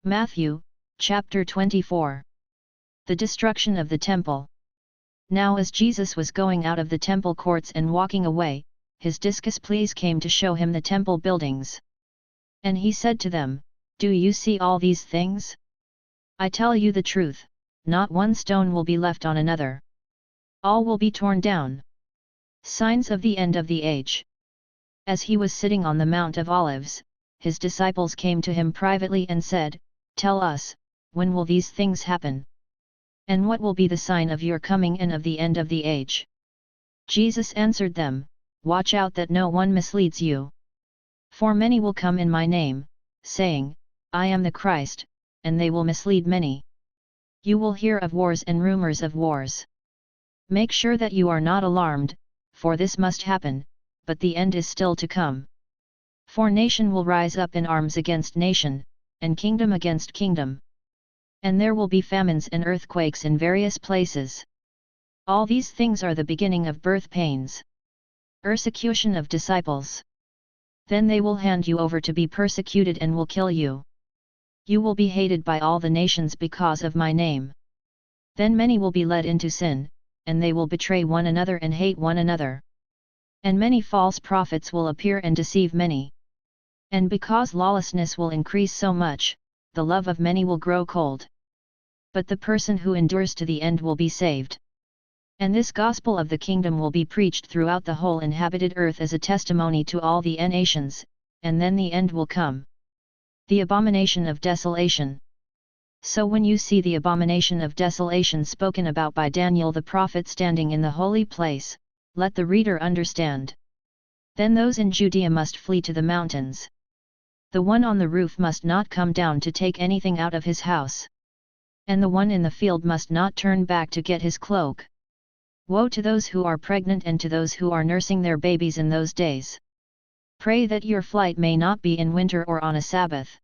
Matthew, chapter 24. The destruction of the temple. Now as Jesus was going out of the temple courts and walking away, his disciples came to show him the temple buildings. And he said to them, "Do you see all these things? I tell you the truth, not one stone will be left on another. All will be torn down." Signs of the end of the age. As he was sitting on the Mount of Olives, his disciples came to him privately and said, "Tell us, when will these things happen? And what will be the sign of your coming and of the end of the age?" Jesus answered them, "Watch out that no one misleads you. For many will come in my name, saying, 'I am the Christ,' and they will mislead many. You will hear of wars and rumors of wars. Make sure that you are not alarmed, for this must happen, but the end is still to come. For nation will rise up in arms against nation, and kingdom against kingdom. And there will be famines and earthquakes in various places. All these things are the beginning of birth pains. Persecution of disciples. Then they will hand you over to be persecuted and will kill you. You will be hated by all the nations because of my name. Then many will be led into sin, and they will betray one another and hate one another. And many false prophets will appear and deceive many. And because lawlessness will increase so much, the love of many will grow cold. But the person who endures to the end will be saved. And this gospel of the kingdom will be preached throughout the whole inhabited earth as a testimony to all the nations, and then the end will come. The abomination of desolation. So when you see the abomination of desolation spoken about by Daniel the prophet standing in the holy place, let the reader understand. Then those in Judea must flee to the mountains. The one on the roof must not come down to take anything out of his house. And the one in the field must not turn back to get his cloak. Woe to those who are pregnant and to those who are nursing their babies in those days. Pray that your flight may not be in winter or on a Sabbath.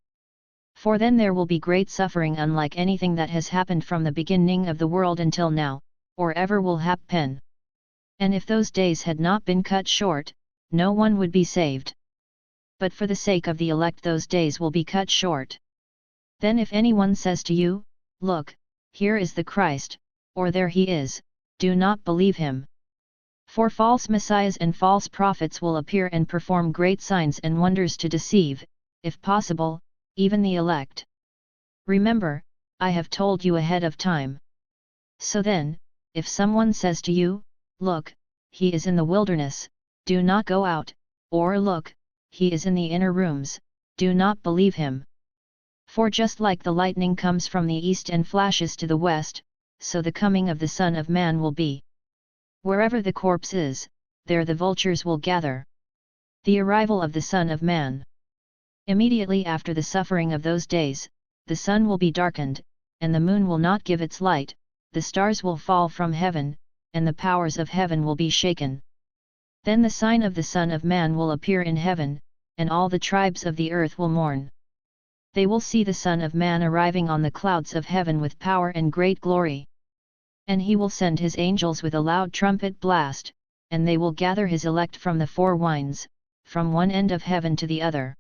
For then there will be great suffering unlike anything that has happened from the beginning of the world until now, or ever will happen. And if those days had not been cut short, no one would be saved. But for the sake of the elect those days will be cut short. Then if anyone says to you, 'Look, here is the Christ,' or 'There he is,' do not believe him. For false messiahs and false prophets will appear and perform great signs and wonders to deceive, if possible, even the elect. Remember, I have told you ahead of time. So then, if someone says to you, 'Look, he is in the wilderness,' do not go out, or 'Look, he is in the inner rooms,' do not believe him. For just like the lightning comes from the east and flashes to the west, so the coming of the Son of Man will be. Wherever the corpse is, there the vultures will gather. The arrival of the Son of Man. Immediately after the suffering of those days, the sun will be darkened, and the moon will not give its light, the stars will fall from heaven, and the powers of heaven will be shaken. Then the sign of the Son of Man will appear in heaven, and all the tribes of the earth will mourn. They will see the Son of Man arriving on the clouds of heaven with power and great glory. And he will send his angels with a loud trumpet blast, and they will gather his elect from the four winds, from one end of heaven to the other.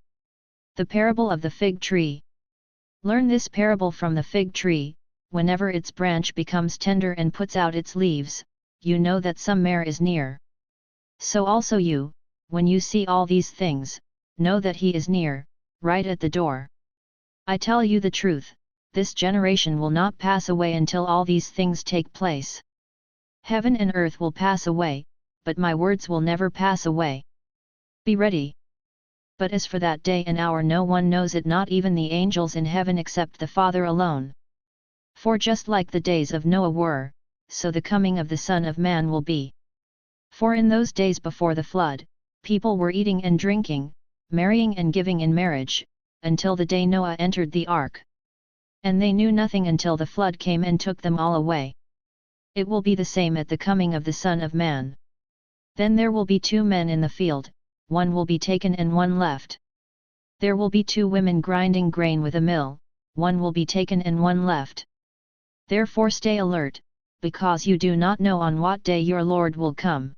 The parable of the fig tree. Learn this parable from the fig tree: whenever its branch becomes tender and puts out its leaves, you know that summer is near. So also you, when you see all these things, know that he is near, right at the door. I tell you the truth, this generation will not pass away until all these things take place. Heaven and earth will pass away, but my words will never pass away. Be ready. But as for that day and hour no one knows it, not even the angels in heaven except the Father alone. For just like the days of Noah were, so the coming of the Son of Man will be. For in those days before the flood, people were eating and drinking, marrying and giving in marriage, until the day Noah entered the ark. And they knew nothing until the flood came and took them all away. It will be the same at the coming of the Son of Man. Then there will be 2 men in the field, one will be taken and one left. There will be 2 women grinding grain with a mill, one will be taken and one left. Therefore stay alert, because you do not know on what day your Lord will come.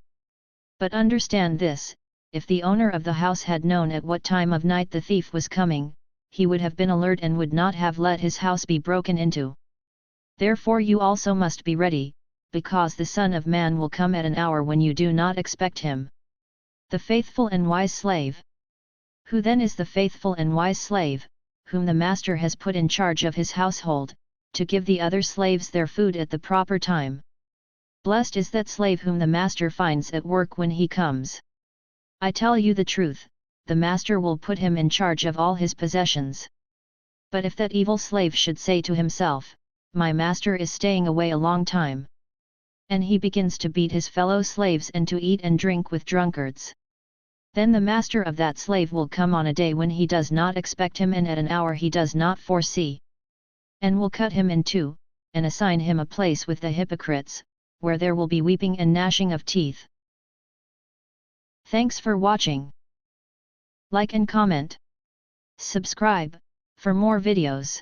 But understand this, if the owner of the house had known at what time of night the thief was coming, he would have been alert and would not have let his house be broken into. Therefore you also must be ready, because the Son of Man will come at an hour when you do not expect him. The faithful and wise slave. Who then is the faithful and wise slave, whom the master has put in charge of his household, to give the other slaves their food at the proper time? Blessed is that slave whom the master finds at work when he comes. I tell you the truth, the master will put him in charge of all his possessions. But if that evil slave should say to himself, my master is staying away a long time, and he begins to beat his fellow slaves and to eat and drink with drunkards, then the master of that slave will come on a day when he does not expect him and at an hour he does not foresee, and will cut him in two, and assign him a place with the hypocrites, where there will be weeping and gnashing of teeth. Thanks for watching. Like and comment. Subscribe, for more videos.